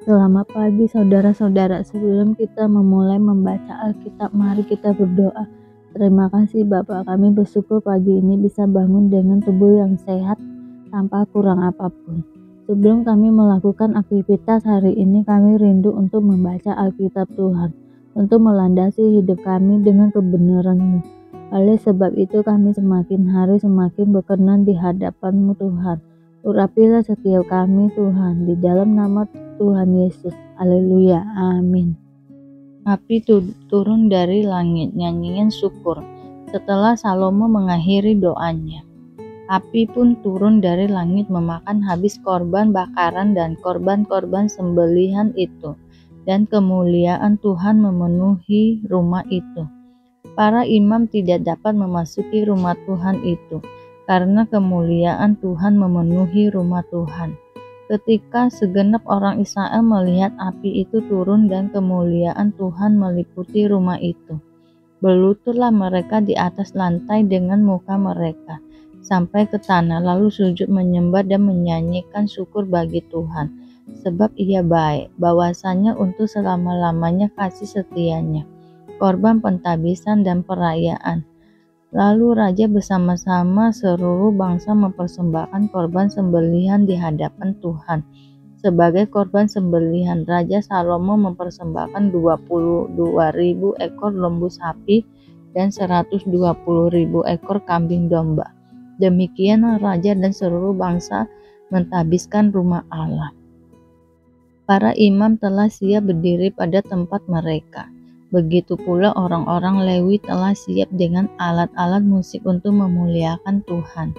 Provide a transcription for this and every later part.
Selamat pagi saudara-saudara. Sebelum kita memulai membaca Alkitab, mari kita berdoa. Terima kasih Bapa, kami bersyukur pagi ini bisa bangun dengan tubuh yang sehat tanpa kurang apapun. Sebelum kami melakukan aktivitas hari ini, kami rindu untuk membaca Alkitab Tuhan, untuk melandasi hidup kami dengan kebenaran-Mu. Oleh sebab itu kami semakin hari semakin berkenan di hadapan-Mu Tuhan. Urapilah setiap kami Tuhan, di dalam nama Tuhan Yesus. Haleluya. Amin. Api turun dari langit, nyanyian syukur. Setelah Salomo mengakhiri doanya, api pun turun dari langit memakan habis korban bakaran dan korban-korban sembelihan itu, dan kemuliaan Tuhan memenuhi rumah itu. Para imam tidak dapat memasuki rumah Tuhan itu, karena kemuliaan Tuhan memenuhi rumah Tuhan. Ketika segenap orang Israel melihat api itu turun dan kemuliaan Tuhan meliputi rumah itu, berlututlah mereka di atas lantai dengan muka mereka sampai ke tanah, lalu sujud menyembah dan menyanyikan syukur bagi Tuhan, sebab Ia baik, bahwasanya untuk selama-lamanya kasih setianya, korban pentabisan dan perayaan. Lalu raja bersama-sama seluruh bangsa mempersembahkan korban sembelihan di hadapan Tuhan. Sebagai korban sembelihan, Raja Salomo mempersembahkan 22.000 ekor lembu sapi dan 120.000 ekor kambing domba. Demikian raja dan seluruh bangsa mentabiskan rumah Allah. Para imam telah siap berdiri pada tempat mereka. Begitu pula orang-orang Lewi telah siap dengan alat-alat musik untuk memuliakan Tuhan,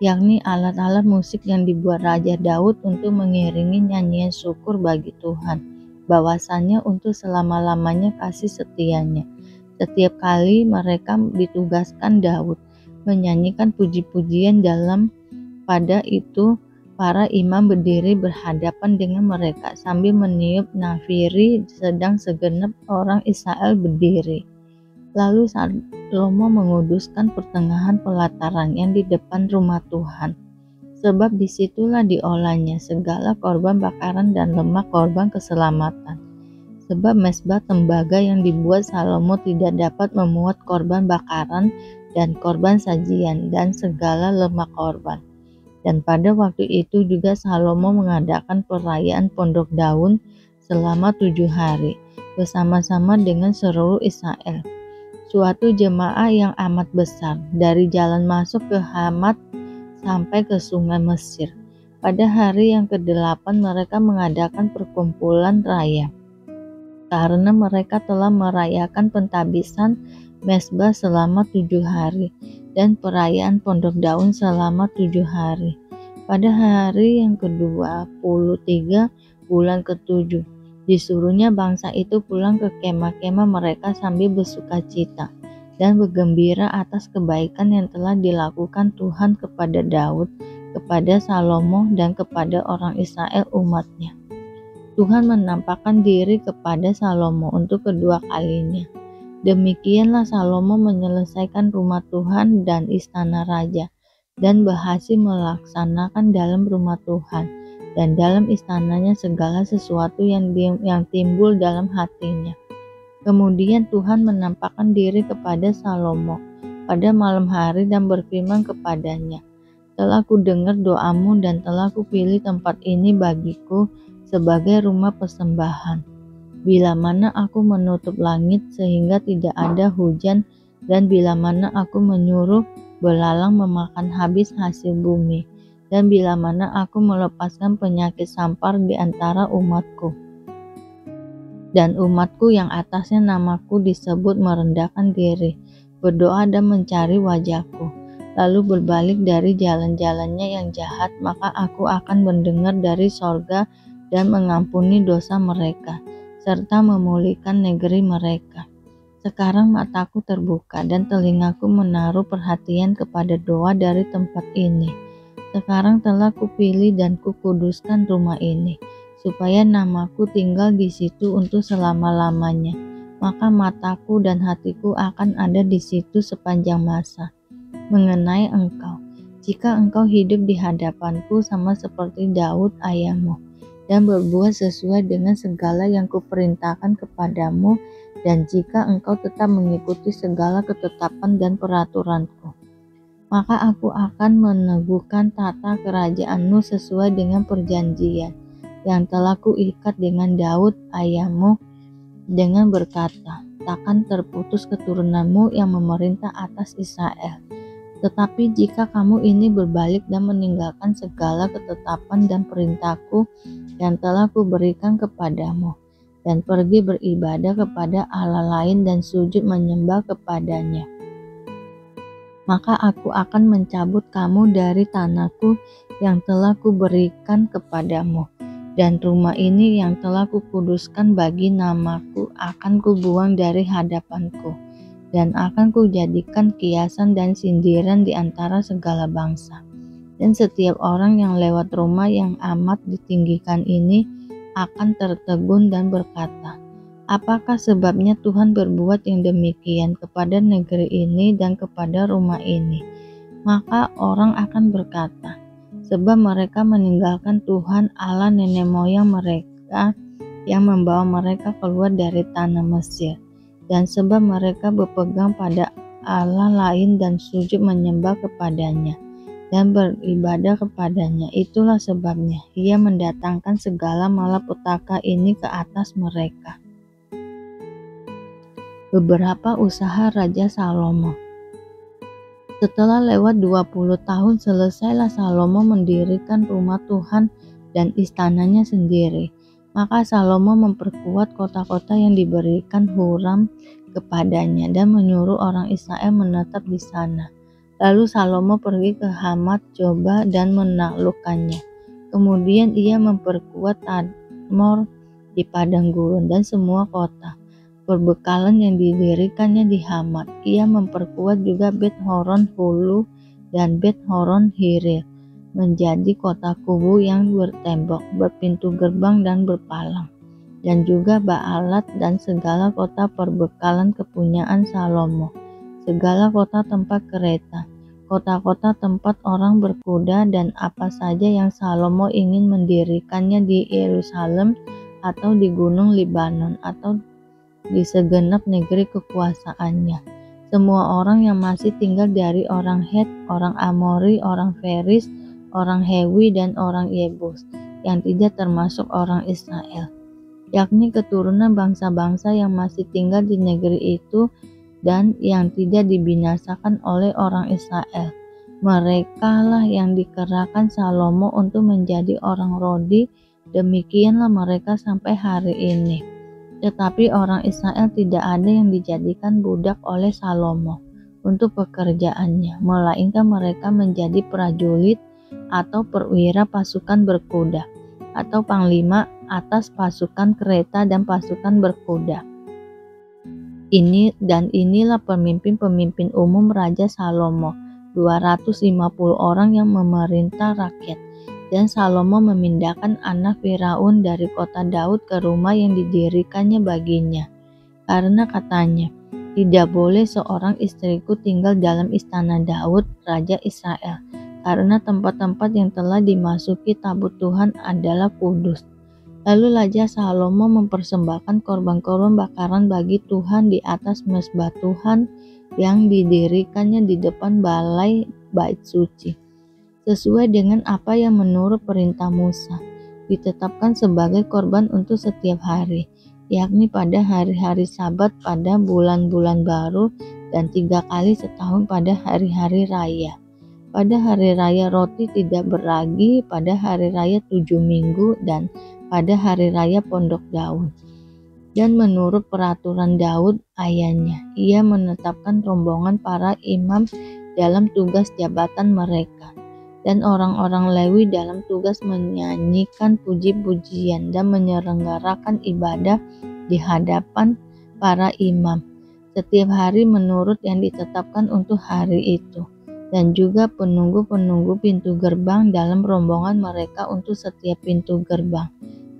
yakni alat-alat musik yang dibuat Raja Daud untuk mengiringi nyanyian syukur bagi Tuhan, bahwasanya untuk selama-lamanya kasih setianya. Setiap kali mereka ditugaskan Daud menyanyikan puji-pujian pada itu para imam berdiri berhadapan dengan mereka sambil meniup nafiri, sedang segenap orang Israel berdiri. Lalu Salomo menguduskan pertengahan pelataran yang di depan rumah Tuhan, sebab disitulah diolahnya segala korban bakaran dan lemak korban keselamatan. Sebab mezbah tembaga yang dibuat Salomo tidak dapat memuat korban bakaran dan korban sajian dan segala lemak korban. Dan pada waktu itu juga Salomo mengadakan perayaan Pondok Daun selama 7 hari bersama-sama dengan seluruh Israel. Suatu jemaah yang amat besar dari jalan masuk ke Hamat sampai ke sungai Mesir. Pada hari yang ke-8 mereka mengadakan perkumpulan raya, karena mereka telah merayakan pentabisan mezbah selama 7 hari. Dan perayaan Pondok Daun selama 7 hari. Pada hari yang ke-23 bulan ke-7, disuruhnya bangsa itu pulang ke kemah-kemah mereka sambil bersukacita dan bergembira atas kebaikan yang telah dilakukan Tuhan kepada Daud, kepada Salomo, dan kepada orang Israel umatnya. Tuhan menampakkan diri kepada Salomo untuk kedua kalinya. Demikianlah Salomo menyelesaikan rumah Tuhan dan istana raja, dan berhasil melaksanakan dalam rumah Tuhan dan dalam istananya segala sesuatu yang timbul dalam hatinya. Kemudian Tuhan menampakkan diri kepada Salomo pada malam hari dan berfirman kepadanya, "Telah kudengar doamu dan telah kupilih tempat ini bagiku sebagai rumah persembahan. Bila mana aku menutup langit sehingga tidak ada hujan, dan bila mana aku menyuruh belalang memakan habis hasil bumi, dan bila mana aku melepaskan penyakit sampar di antara umatku, dan umatku yang atasnya namaku disebut merendahkan diri, berdoa dan mencari wajahku, lalu berbalik dari jalan-jalannya yang jahat, maka aku akan mendengar dari sorga dan mengampuni dosa mereka, serta memulihkan negeri mereka. Sekarang mataku terbuka dan telingaku menaruh perhatian kepada doa dari tempat ini. Sekarang telah kupilih dan kukuduskan rumah ini, supaya namaku tinggal di situ untuk selama-lamanya. Maka mataku dan hatiku akan ada di situ sepanjang masa. Mengenai engkau, jika engkau hidup di hadapanku sama seperti Daud ayahmu, dan berbuat sesuai dengan segala yang kuperintahkan kepadamu, dan jika engkau tetap mengikuti segala ketetapan dan peraturanku, maka aku akan meneguhkan tata kerajaanmu sesuai dengan perjanjian yang telah kuikat dengan Daud ayahmu, dengan berkata, takkan terputus keturunanmu yang memerintah atas Israel. Tetapi jika kamu ini berbalik dan meninggalkan segala ketetapan dan perintahku yang telah kuberikan kepadamu, dan pergi beribadah kepada Allah lain dan sujud menyembah kepadanya, maka aku akan mencabut kamu dari tanahku yang telah kuberikan kepadamu, dan rumah ini yang telah kukuduskan bagi namaku akan kubuang dari hadapanku, dan akan kujadikan kiasan dan sindiran di antara segala bangsa. Dan setiap orang yang lewat rumah yang amat ditinggikan ini akan tertegun dan berkata, apakah sebabnya Tuhan berbuat yang demikian kepada negeri ini dan kepada rumah ini? Maka orang akan berkata, sebab mereka meninggalkan Tuhan Allah nenek moyang mereka yang membawa mereka keluar dari tanah Mesir, dan sebab mereka berpegang pada Allah lain dan sujud menyembah kepadanya dan beribadah kepadanya. Itulah sebabnya Ia mendatangkan segala malapetaka ini ke atas mereka. Beberapa usaha Raja Salomo. Setelah lewat 20 tahun selesailah Salomo mendirikan rumah Tuhan dan istananya sendiri. Maka Salomo memperkuat kota-kota yang diberikan Huram kepadanya dan menyuruh orang Israel menetap di sana. Lalu Salomo pergi ke Hamat Joba dan menaklukkannya. Kemudian ia memperkuat Tadmor di padang gurun dan semua kota perbekalan yang didirikannya di Hamat. Ia memperkuat juga Bet Horon Hulu dan Bet Horon Hiril menjadi kota kubu yang bertembok, berpintu gerbang dan berpalang, dan juga Baalat dan segala kota perbekalan kepunyaan Salomo, segala kota tempat kereta, kota-kota tempat orang berkuda, dan apa saja yang Salomo ingin mendirikannya di Yerusalem atau di gunung Libanon atau di segenap negeri kekuasaannya. Semua orang yang masih tinggal dari orang Het, orang Amori, orang Feris, orang Hewi, dan orang Yebus, yang tidak termasuk orang Israel, yakni keturunan bangsa-bangsa yang masih tinggal di negeri itu dan yang tidak dibinasakan oleh orang Israel. Merekalah yang dikerahkan Salomo untuk menjadi orang Rodi. Demikianlah mereka sampai hari ini. Tetapi orang Israel tidak ada yang dijadikan budak oleh Salomo untuk pekerjaannya, melainkan mereka menjadi prajurit atau perwira pasukan berkuda, atau panglima atas pasukan kereta dan pasukan berkuda. Inilah pemimpin-pemimpin umum Raja Salomo, 250 orang yang memerintah rakyat. Dan Salomo memindahkan anak Firaun dari kota Daud ke rumah yang didirikannya baginya, karena katanya, tidak boleh seorang istriku tinggal dalam istana Daud, Raja Israel, karena tempat-tempat yang telah dimasuki tabut Tuhan adalah kudus. Lalu Raja Salomo mempersembahkan korban-korban bakaran bagi Tuhan di atas mezbah Tuhan yang didirikannya di depan balai bait suci, sesuai dengan apa yang menurut perintah Musa ditetapkan sebagai korban untuk setiap hari, yakni pada hari-hari Sabat, pada bulan-bulan baru, dan 3 kali setahun pada hari-hari raya. Pada hari raya roti tidak beragi, pada hari raya 7 minggu, dan pada hari raya pondok daun. Dan menurut peraturan Daud ayahnya, ia menetapkan rombongan para imam dalam tugas jabatan mereka, dan orang-orang Lewi dalam tugas menyanyikan puji-pujian dan menyelenggarakan ibadah di hadapan para imam setiap hari menurut yang ditetapkan untuk hari itu, dan juga penunggu-penunggu pintu gerbang dalam rombongan mereka untuk setiap pintu gerbang.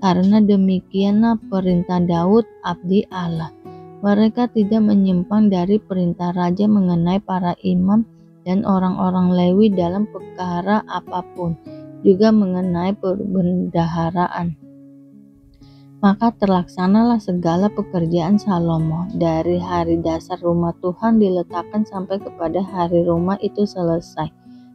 Karena demikianlah perintah Daud abdi Allah. Mereka tidak menyimpang dari perintah raja mengenai para imam dan orang-orang Lewi dalam perkara apapun, juga mengenai perbendaharaan. Maka terlaksanalah segala pekerjaan Salomo dari hari dasar rumah Tuhan diletakkan sampai kepada hari rumah itu selesai.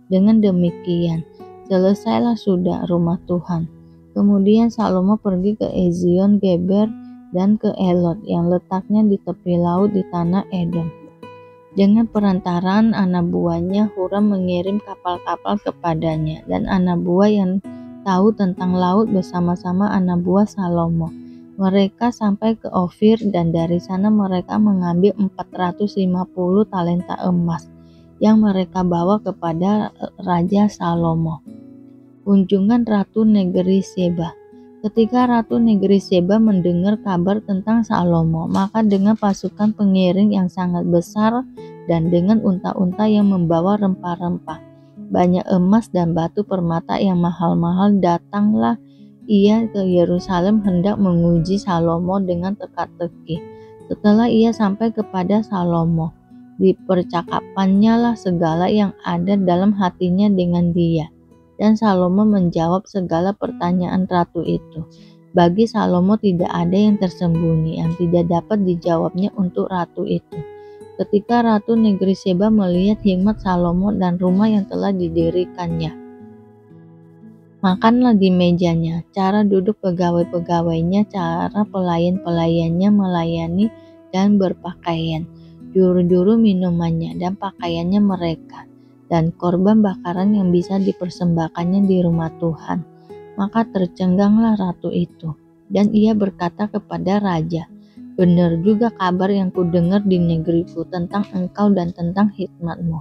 Dengan demikian, selesailah sudah rumah Tuhan. Kemudian Salomo pergi ke Ezion Geber dan ke Elot yang letaknya di tepi laut di tanah Edom. Dengan perantaraan anak buahnya, Huram mengirim kapal-kapal kepadanya, dan anak buah yang tahu tentang laut bersama-sama anak buah Salomo. Mereka sampai ke Ofir, dan dari sana mereka mengambil 450 talenta emas yang mereka bawa kepada Raja Salomo. Kunjungan Ratu Negeri Seba. Ketika Ratu Negeri Seba mendengar kabar tentang Salomo, maka dengan pasukan pengiring yang sangat besar dan dengan unta-unta yang membawa rempah-rempah, banyak emas dan batu permata yang mahal-mahal, datanglah ia ke Yerusalem hendak menguji Salomo dengan teka-teki. Setelah ia sampai kepada Salomo, dipercakapannya lah segala yang ada dalam hatinya dengan dia. Dan Salomo menjawab segala pertanyaan ratu itu. Bagi Salomo tidak ada yang tersembunyi yang tidak dapat dijawabnya untuk ratu itu. Ketika Ratu Negeri Seba melihat hikmat Salomo dan rumah yang telah didirikannya, makanlah di mejanya, cara duduk pegawai-pegawainya, cara pelayan-pelayannya melayani dan berpakaian, juru-juru minumannya dan pakaiannya mereka, dan korban bakaran yang bisa dipersembahkannya di rumah Tuhan. Maka tercengganglah ratu itu, dan ia berkata kepada raja, "Benar juga kabar yang kudengar di negeriku tentang engkau dan tentang hikmatmu.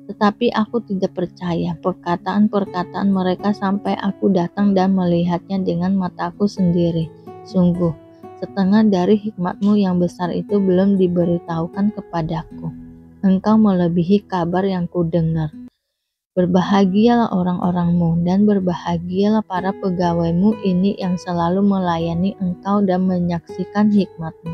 Tetapi aku tidak percaya perkataan-perkataan mereka sampai aku datang dan melihatnya dengan mataku sendiri. Sungguh, setengah dari hikmatmu yang besar itu belum diberitahukan kepadaku. Engkau melebihi kabar yang kudengar. Berbahagialah orang-orangmu dan berbahagialah para pegawaimu ini yang selalu melayani engkau dan menyaksikan hikmatmu.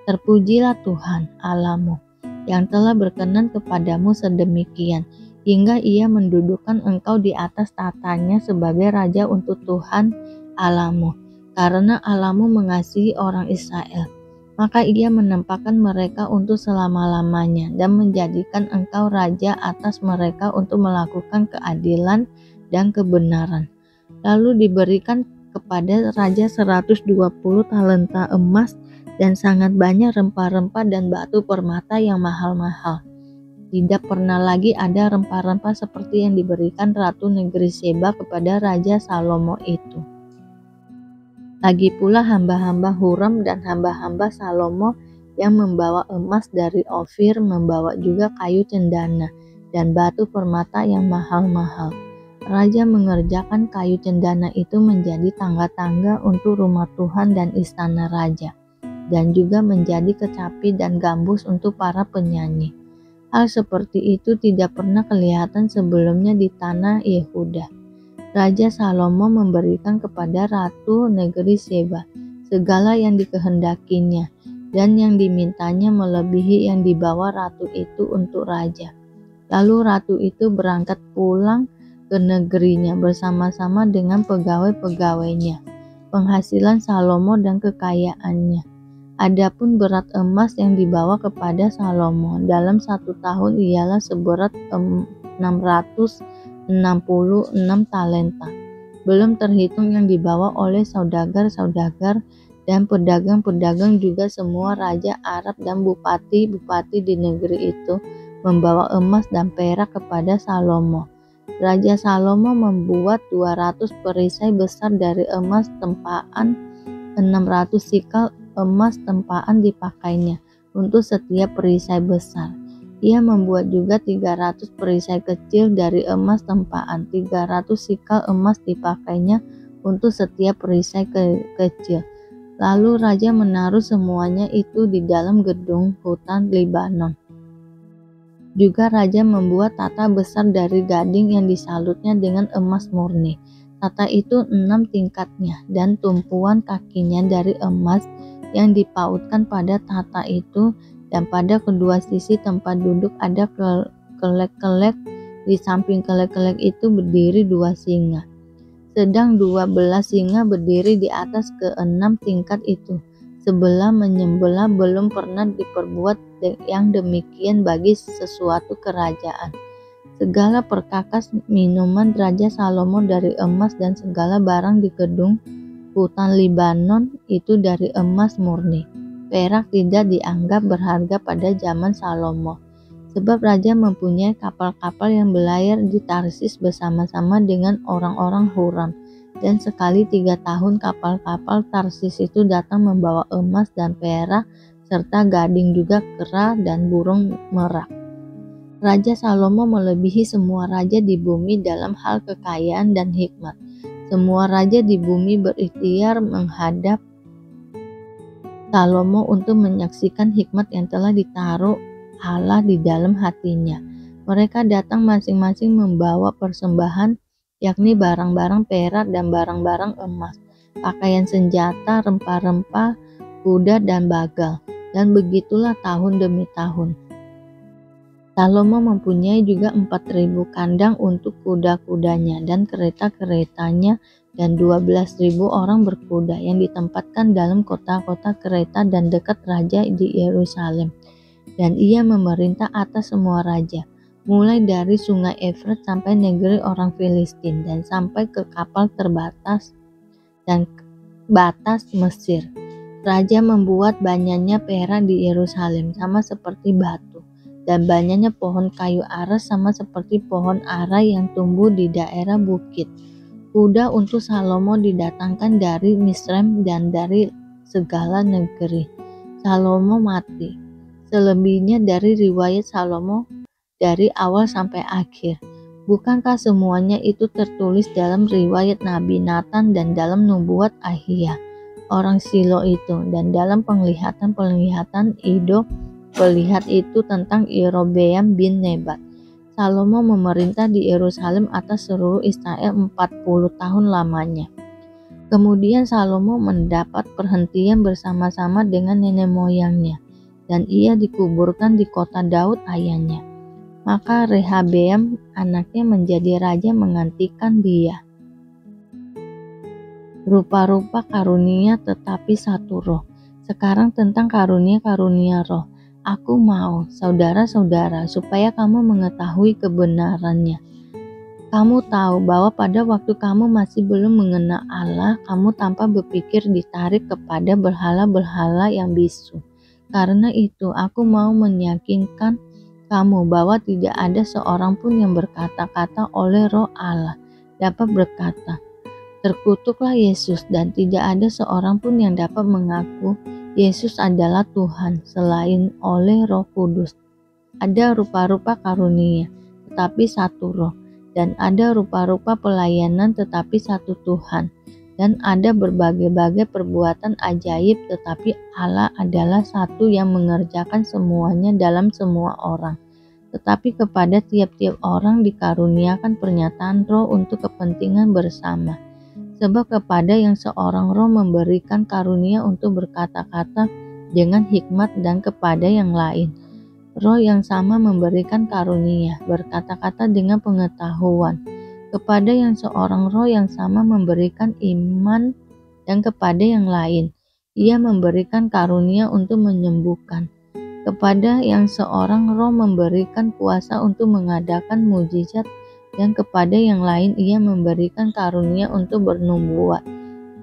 Terpujilah Tuhan Allahmu yang telah berkenan kepadamu sedemikian, hingga ia mendudukkan engkau di atas tatanya sebagai raja untuk Tuhan Allahmu. Karena Allahmu mengasihi orang Israel, maka ia menempatkan mereka untuk selama-lamanya dan menjadikan engkau raja atas mereka untuk melakukan keadilan dan kebenaran. Lalu diberikan kepada raja 120 talenta emas dan sangat banyak rempah-rempah dan batu permata yang mahal-mahal. Tidak pernah lagi ada rempah-rempah seperti yang diberikan Ratu Negeri Seba kepada Raja Salomo itu. Lagi pula hamba-hamba Huram dan hamba-hamba Salomo yang membawa emas dari Ofir membawa juga kayu cendana dan batu permata yang mahal-mahal. Raja mengerjakan kayu cendana itu menjadi tangga-tangga untuk rumah Tuhan dan istana raja, dan juga menjadi kecapi dan gambus untuk para penyanyi. Hal seperti itu tidak pernah kelihatan sebelumnya di tanah Yehuda. Raja Salomo memberikan kepada Ratu Negeri Seba segala yang dikehendakinya, dan yang dimintanya melebihi yang dibawa ratu itu untuk raja. Lalu ratu itu berangkat pulang ke negerinya bersama-sama dengan pegawai-pegawainya, penghasilan Salomo dan kekayaannya. Adapun berat emas yang dibawa kepada Salomo dalam 1 tahun ialah seberat 666 talenta, belum terhitung yang dibawa oleh saudagar-saudagar dan pedagang-pedagang, juga semua raja Arab dan bupati-bupati di negeri itu membawa emas dan perak kepada Salomo. Raja Salomo membuat 200 perisai besar dari emas tempaan, 600 sikal emas tempaan dipakainya untuk setiap perisai besar. Ia membuat juga 300 perisai kecil dari emas tempaan, 300 sikal emas dipakainya untuk setiap perisai kecil. Lalu raja menaruh semuanya itu di dalam gedung hutan Libanon. Juga raja membuat tata besar dari gading yang disalutnya dengan emas murni. Tata itu 6 tingkatnya, dan tumpuan kakinya dari emas yang dipautkan pada tata itu, dan pada kedua sisi tempat duduk ada kelek-kelek. Di samping kelek-kelek itu berdiri 2 singa. sedang 12 singa berdiri di atas ke-6 tingkat itu. Sebelah menyembelah belum pernah diperbuat yang demikian bagi sesuatu kerajaan. Segala perkakas minuman Raja Salomo dari emas dan segala barang di gedung hutan Libanon itu dari emas murni. Perak tidak dianggap berharga pada zaman Salomo, sebab raja mempunyai kapal-kapal yang berlayar di Tarsis bersama-sama dengan orang-orang Huram. Dan sekali 3 tahun kapal-kapal Tarsis itu datang membawa emas dan perak, serta gading juga kera dan burung merak. Raja Salomo melebihi semua raja di bumi dalam hal kekayaan dan hikmat. Semua raja di bumi berikhtiar menghadap Salomo untuk menyaksikan hikmat yang telah ditaruh Allah di dalam hatinya. Mereka datang masing-masing membawa persembahan, yakni barang-barang perak dan barang-barang emas, pakaian senjata, rempah-rempah, kuda dan bagal. Dan begitulah tahun demi tahun. Salomo mempunyai juga 4.000 kandang untuk kuda-kudanya dan kereta-keretanya, dan 12.000 orang berkuda yang ditempatkan dalam kota-kota kereta dan dekat raja di Yerusalem. Dan ia memerintah atas semua raja, mulai dari sungai Efrat sampai negeri orang Filistin, dan sampai ke kapal terbatas dan batas Mesir. Raja membuat banyaknya perak di Yerusalem sama seperti batu, dan banyaknya pohon kayu ara sama seperti pohon ara yang tumbuh di daerah bukit. Kuda untuk Salomo didatangkan dari Misraim dan dari segala negeri. Salomo mati. Selebihnya dari riwayat Salomo dari awal sampai akhir. Bukankah semuanya itu tertulis dalam riwayat Nabi Nathan dan dalam nubuat Ahia, orang Silo itu, dan dalam penglihatan-penglihatan Ido pelihat itu tentang Yerobeam bin Nebat. Salomo memerintah di Yerusalem atas seluruh Israel 40 tahun lamanya. Kemudian Salomo mendapat perhentian bersama-sama dengan nenek moyangnya, dan ia dikuburkan di kota Daud ayahnya. Maka Rehabeam anaknya menjadi raja menggantikan dia. Rupa-rupa karunia tetapi satu roh. Sekarang tentang karunia-karunia roh. Aku mau, saudara-saudara, supaya kamu mengetahui kebenarannya. Kamu tahu bahwa pada waktu kamu masih belum mengenal Allah, kamu tanpa berpikir ditarik kepada berhala-berhala yang bisu. Karena itu, aku mau meyakinkan kamu bahwa tidak ada seorang pun yang berkata-kata oleh Roh Allah dapat berkata, "Terkutuklah Yesus," dan tidak ada seorang pun yang dapat mengaku Yesus adalah Tuhan selain oleh Roh Kudus. Ada rupa-rupa karunia, tetapi satu roh, dan ada rupa-rupa pelayanan tetapi satu Tuhan, dan ada berbagai-bagai perbuatan ajaib, tetapi Allah adalah satu yang mengerjakan semuanya dalam semua orang. Tetapi kepada tiap-tiap orang dikaruniakan pernyataan roh untuk kepentingan bersama. Sebab kepada yang seorang roh memberikan karunia untuk berkata-kata dengan hikmat, dan kepada yang lain roh yang sama memberikan karunia berkata-kata dengan pengetahuan. Kepada yang seorang roh yang sama memberikan iman, dan kepada yang lain ia memberikan karunia untuk menyembuhkan. Kepada yang seorang roh memberikan kuasa untuk mengadakan mujizat, dan kepada yang lain ia memberikan karunia untuk bernubuat,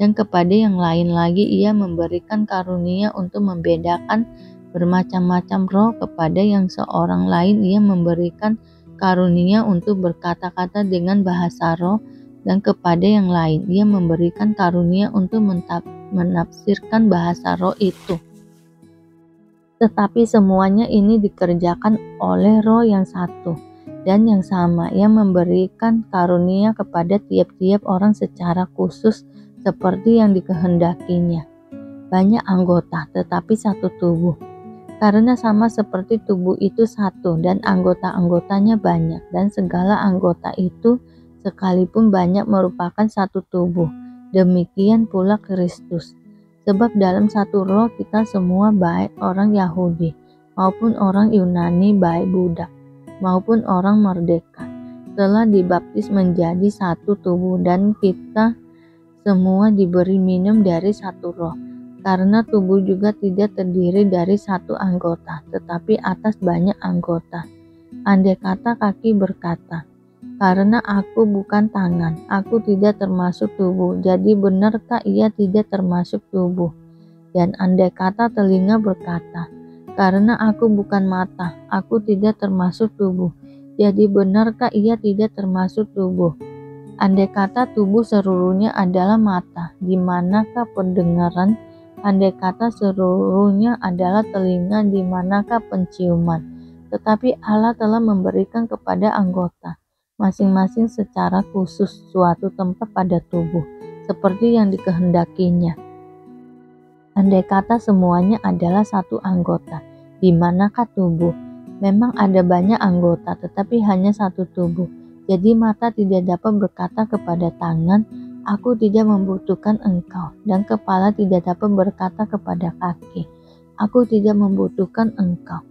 dan kepada yang lain lagi ia memberikan karunia untuk membedakan bermacam-macam roh. Kepada yang seorang lain ia memberikan karunia untuk berkata-kata dengan bahasa roh, dan kepada yang lain ia memberikan karunia untuk menafsirkan bahasa roh itu. Tetapi semuanya ini dikerjakan oleh Roh yang satu dan yang sama, yang memberikan karunia kepada tiap-tiap orang secara khusus seperti yang dikehendakinya. Banyak anggota, tetapi satu tubuh. Karena sama seperti tubuh itu satu, dan anggota-anggotanya banyak, dan segala anggota itu sekalipun banyak merupakan satu tubuh. Demikian pula Kristus. Sebab dalam satu roh kita semua, baik orang Yahudi maupun orang Yunani, baik budak maupun orang merdeka, telah dibaptis menjadi satu tubuh, dan kita semua diberi minum dari satu roh. Karena tubuh juga tidak terdiri dari satu anggota, tetapi atas banyak anggota. Andai kata kaki berkata, "Karena aku bukan tangan, aku tidak termasuk tubuh," jadi benarkah ia tidak termasuk tubuh? Dan andai kata telinga berkata, "Karena aku bukan mata, aku tidak termasuk tubuh," jadi benarkah ia tidak termasuk tubuh? Andai kata tubuh seluruhnya adalah mata, di manakah pendengaran? Andai kata seluruhnya adalah telinga, di manakah penciuman? Tetapi Allah telah memberikan kepada anggota masing-masing secara khusus suatu tempat pada tubuh, seperti yang dikehendakinya. Andai kata semuanya adalah satu anggota, di manakah tubuh? Memang ada banyak anggota, tetapi hanya satu tubuh. Jadi mata tidak dapat berkata kepada tangan, "Aku tidak membutuhkan engkau," dan kepala tidak dapat berkata kepada kaki, "Aku tidak membutuhkan engkau."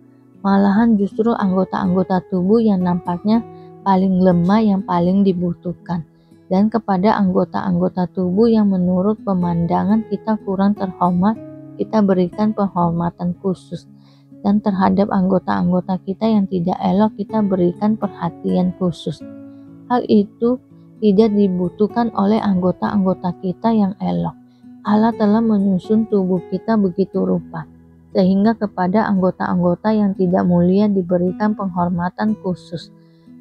Malahan justru anggota-anggota tubuh yang nampaknya paling lemah yang paling dibutuhkan. Dan kepada anggota-anggota tubuh yang menurut pemandangan kita kurang terhormat, kita berikan penghormatan khusus. Dan terhadap anggota-anggota kita yang tidak elok, kita berikan perhatian khusus. Hal itu tidak dibutuhkan oleh anggota-anggota kita yang elok. Allah telah menyusun tubuh kita begitu rupa, sehingga kepada anggota-anggota yang tidak mulia diberikan penghormatan khusus,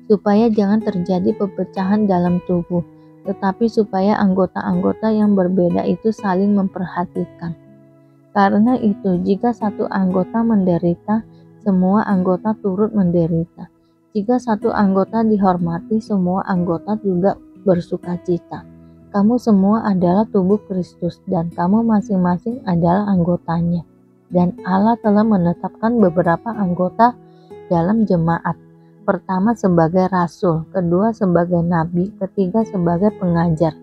supaya jangan terjadi perpecahan dalam tubuh, tetapi supaya anggota-anggota yang berbeda itu saling memperhatikan. Karena itu, jika satu anggota menderita, semua anggota turut menderita. Jika satu anggota dihormati, semua anggota juga bersukacita. Kamu semua adalah tubuh Kristus, dan kamu masing-masing adalah anggotanya. Dan Allah telah menetapkan beberapa anggota dalam jemaat. Pertama sebagai rasul, kedua sebagai nabi, ketiga sebagai pengajar.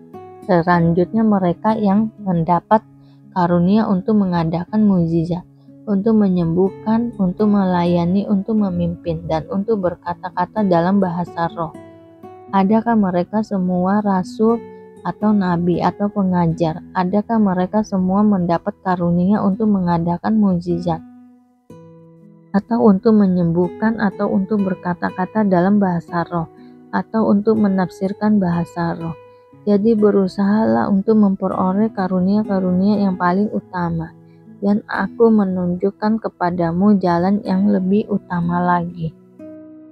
Selanjutnya mereka yang mendapat karunia untuk mengadakan mukjizat, untuk menyembuhkan, untuk melayani, untuk memimpin, dan untuk berkata-kata dalam bahasa roh. Adakah mereka semua rasul atau nabi atau pengajar? Adakah mereka semua mendapat karunia untuk mengadakan mukjizat, atau untuk menyembuhkan, atau untuk berkata-kata dalam bahasa roh, atau untuk menafsirkan bahasa roh? Jadi berusahalah untuk memperoleh karunia-karunia yang paling utama, dan aku menunjukkan kepadamu jalan yang lebih utama lagi.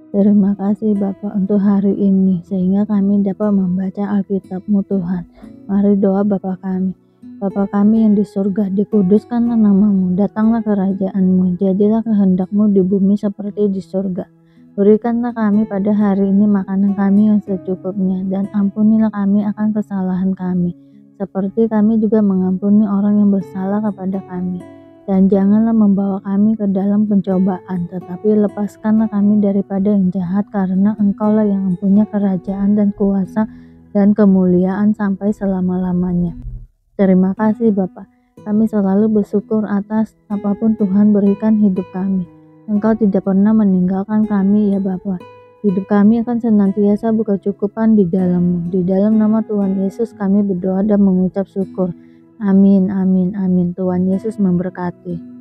Terima kasih Bapak untuk hari ini, sehingga kami dapat membaca Alkitab-Mu Tuhan. Mari doa Bapa kami. Bapa kami yang di surga, dikuduskanlah nama-Mu, datanglah kerajaan-Mu, jadilah kehendak-Mu di bumi seperti di surga. Berikanlah kami pada hari ini makanan kami yang secukupnya, dan ampunilah kami akan kesalahan kami, seperti kami juga mengampuni orang yang bersalah kepada kami. Dan janganlah membawa kami ke dalam pencobaan, tetapi lepaskanlah kami daripada yang jahat, karena Engkaulah yang mempunyai kerajaan dan kuasa dan kemuliaan sampai selama-lamanya. Terima kasih Bapa. Kami selalu bersyukur atas apapun Tuhan berikan hidup kami. Engkau tidak pernah meninggalkan kami ya Bapa. Hidup kami akan senantiasa berkecukupan di dalam-Mu. Di dalam nama Tuhan Yesus kami berdoa dan mengucap syukur. Amin, amin, amin. Tuhan Yesus memberkati.